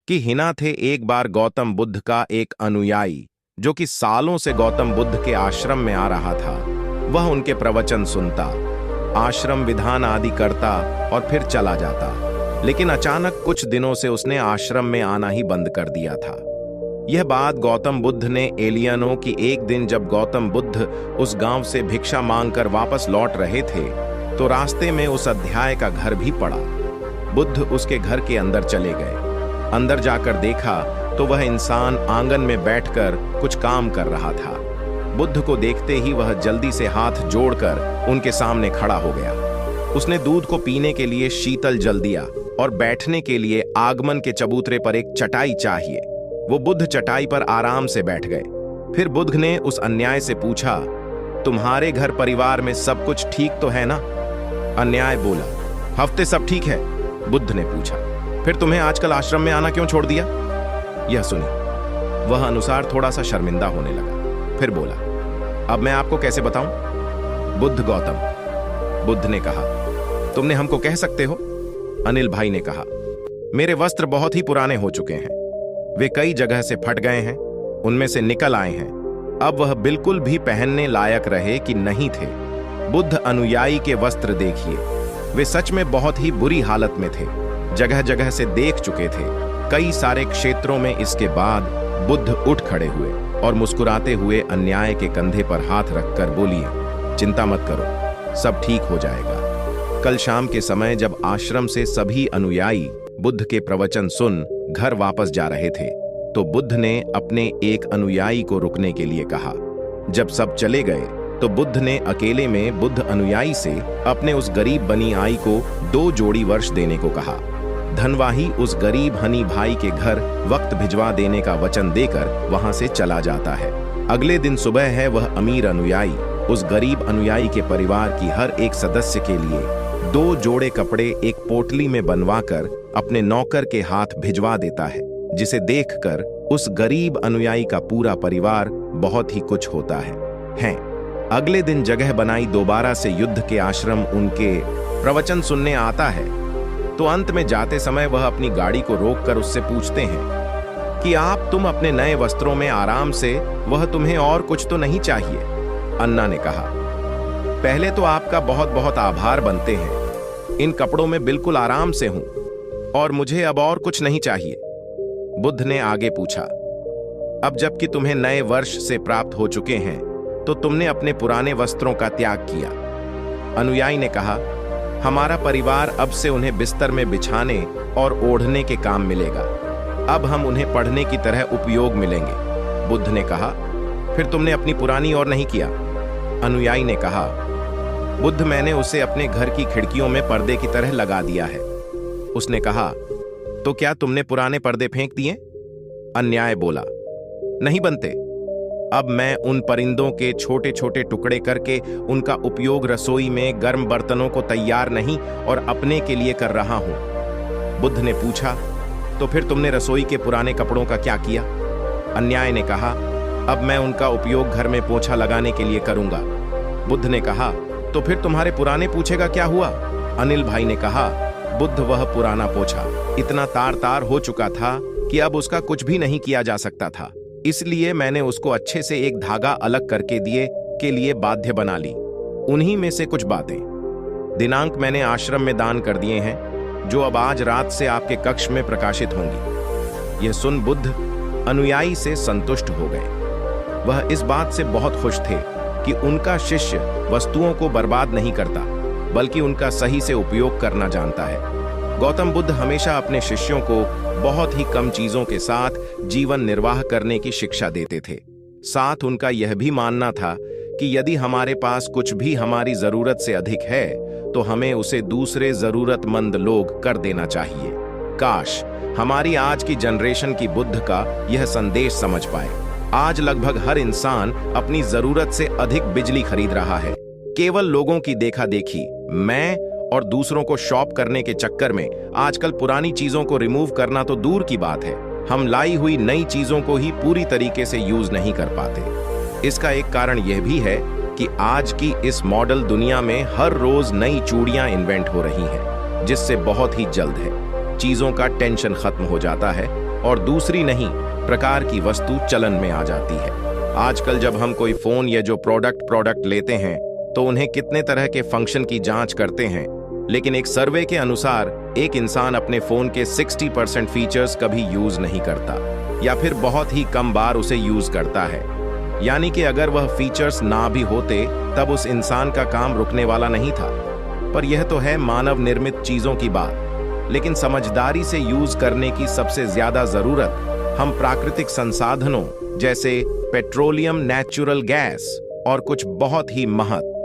कि हिना थे एक बार गौतम बुद्ध का एक अनुयायी जो कि सालों से गौतम बुद्ध के आश्रम में आ रहा था। वह उनके प्रवचन सुनता, आश्रम विधान आदि करता और फिर चला जाता। लेकिन अचानक कुछ दिनों से उसने आश्रम में आना ही बंद कर दिया था। यह बात गौतम बुद्ध ने एलियनों की एक दिन जब गौतम बुद्ध उस गांव से भिक्षा मांगकर वापस लौट रहे थे तो रास्ते में उस अध्याय का घर भी पड़ा। बुद्ध उसके घर के अंदर चले गए। अंदर जाकर देखा तो वह इंसान आंगन में बैठकर कुछ काम कर रहा था। बुद्ध को देखते ही वह जल्दी से हाथ जोड़कर उनके सामने खड़ा हो गया। उसने दूध को पीने के लिए शीतल जल दिया और बैठने के लिए आगमन के चबूतरे पर एक चटाई चाहिए। वो बुद्ध चटाई पर आराम से बैठ गए। फिर बुद्ध ने उस अन्याय से पूछा, तुम्हारे घर परिवार में सब कुछ ठीक तो है ना? अन्याय बोला, हफ्ते सब ठीक है। बुद्ध ने पूछा, फिर तुम्हें आजकल आश्रम में आना क्यों छोड़ दिया? यह सुनी वह अनुसार थोड़ा सा शर्मिंदा होने लगा। फिर बोला, अब मैं आपको कैसे बताऊं? बुद्ध गौतम। बुद्ध ने कहा, तुमने हमको कह सकते हो? अनिल भाई ने कहा, मेरे वस्त्र बहुत ही पुराने हो चुके हैं। वे कई जगह से फट गए हैं, उनमें से निकल आए हैं। अब वह बिल्कुल भी पहनने लायक रहे कि नहीं थे। बुद्ध अनुयायी के वस्त्र देखिए, वे सच में बहुत ही बुरी हालत में थे। जगह जगह से देख चुके थे। कई सारे क्षेत्रों में। इसके बाद बुद्ध उठ खड़े हुए और मुस्कुराते हुए अन्याय के कंधे पर हाथ रखकर बोलिए, चिंता मत करो, सब ठीक हो जाएगा। कल शाम के समय जब आश्रम से सभी अनुयायी बुद्ध के प्रवचन सुन घर वापस जा रहे थे तो बुद्ध ने अपने एक अनुयायी को रुकने के लिए कहा। जब सब चले गए तो बुद्ध ने अकेले में बुद्ध अनुयायी से अपने उस गरीब बनी आई को 2 जोड़ी वर्ष देने को कहा। धनवाही उस गरीब हनी भाई के घर वक्त भिजवा देने का वचन देकर वहां से चला जाता है। अगले दिन सुबह है वह अमीर अनुयायी उस गरीब अनुयायी के परिवार की हर एक सदस्य के लिए 2 जोड़े कपड़े एक पोटली में बनवाकर अपने नौकर के हाथ भिजवा देता है, जिसे देखकर उस गरीब अनुयायी का पूरा परिवार बहुत ही कुछ होता है। अगले दिन जगह बनाई दोबारा से युद्ध के आश्रम उनके प्रवचन सुनने आता है तो अंत में जाते समय वह अपनी गाड़ी को रोककर उससे पूछते हैं कि आप तुम अपने नए वस्त्रों में आराम से, वह तुम्हें और कुछ तो नहीं चाहिए? अन्ना ने कहा, पहले तो आपका बहुत बहुत आभार बनते हैं। इन कपड़ों में बिल्कुल आराम से हूं और मुझे अब और कुछ नहीं चाहिए। बुद्ध ने आगे पूछा, अब जबकि तुम्हें नए वर्ष से प्राप्त हो चुके हैं तो तुमने अपने पुराने वस्त्रों का त्याग किया। अनुयायी ने कहा, हमारा परिवार अब से उन्हें बिस्तर में बिछाने और ओढ़ने के काम मिलेगा। अब हम उन्हें पढ़ने की तरह उपयोग मिलेंगे। बुद्ध ने कहा, फिर तुमने अपनी पुरानी और नहीं किया? अनुयायी ने कहा, बुद्ध मैंने उसे अपने घर की खिड़कियों में पर्दे की तरह लगा दिया है। उसने कहा, तो क्या तुमने पुराने पर्दे फेंक दिए? अन्याय बोला, नहीं बनते। अब मैं उन परिंदों के छोटे छोटे टुकड़े करके उनका उपयोग रसोई में गर्म बर्तनों को तैयार नहीं और अपने के लिए कर रहा हूं। बुद्ध ने पूछा, तो फिर तुमने रसोई के पुराने कपड़ों का क्या किया? अन्याय ने कहा, अब मैं उनका उपयोग घर में पोछा लगाने के लिए करूंगा। बुद्ध ने कहा, तो फिर तुम्हारे पुराने पूछे का क्या हुआ? अनिल भाई ने कहा, बुद्ध वह पुराना पोछा इतना तार तार हो चुका था कि अब उसका कुछ भी नहीं किया जा सकता था, इसलिए मैंने उसको अच्छे से एक धागा अलग करके दिए के लिए बाध्य बना ली। उन्हीं में से कुछ बातें दिनांक मैंने आश्रम में दान कर दिए हैं, जो अब आज रात से आपके कक्ष में प्रकाशित होंगी। यह सुन बुद्ध अनुयायी से संतुष्ट हो गए। वह इस बात से बहुत खुश थे कि उनका शिष्य वस्तुओं को बर्बाद नहीं करता, बल्कि उनका सही से उपयोग करना जानता है। गौतम बुद्ध हमेशा अपने शिष्यों को बहुत ही कम चीजों के साथ जीवन निर्वाह करने की शिक्षा देते थे। साथ उनका यह भी मानना था कि यदि हमारे पास कुछ भी हमारी जरूरत से अधिक है तो हमें उसे दूसरे जरूरतमंद लोग कर देना चाहिए। काश हमारी आज की जनरेशन की बुद्ध का यह संदेश समझ पाए। आज लगभग हर इंसान अपनी जरूरत से अधिक बिजली खरीद रहा है। केवल लोगों की देखा देखी, मैं और दूसरों को शॉप करने के चक्कर में आजकल पुरानी चीजों को रिमूव करना तो दूर की बात है, हम लाई हुई नई चीजों को ही पूरी तरीके से यूज नहीं कर पाते। इसका एक कारण यह भी है कि आज की इस मॉडल दुनिया में हर रोज नई चूड़ियां इन्वेंट हो रही हैं, जिससे बहुत ही जल्द है चीजों का टेंशन खत्म हो जाता है और दूसरी नहीं प्रकार की वस्तु चलन में आ जाती है। आजकल जब हम कोई फोन या जो प्रोडक्ट लेते हैं तो उन्हें कितने तरह के फंक्शन की जांच करते हैं, लेकिन एक सर्वे के अनुसार एक इंसान अपने फोन के 60% फीचर्स कभी यूज नहीं करता या फिर बहुत ही कम बार उसे यूज करता है। यानी कि अगर वह फीचर्स ना भी होते तब उस इंसान का काम रुकने वाला नहीं था। पर यह तो है मानव निर्मित चीजों की बात, लेकिन समझदारी से यूज करने की सबसे ज्यादा जरूरत हम प्राकृतिक संसाधनों जैसे पेट्रोलियम, नेचुरल गैस और कुछ बहुत ही महत्व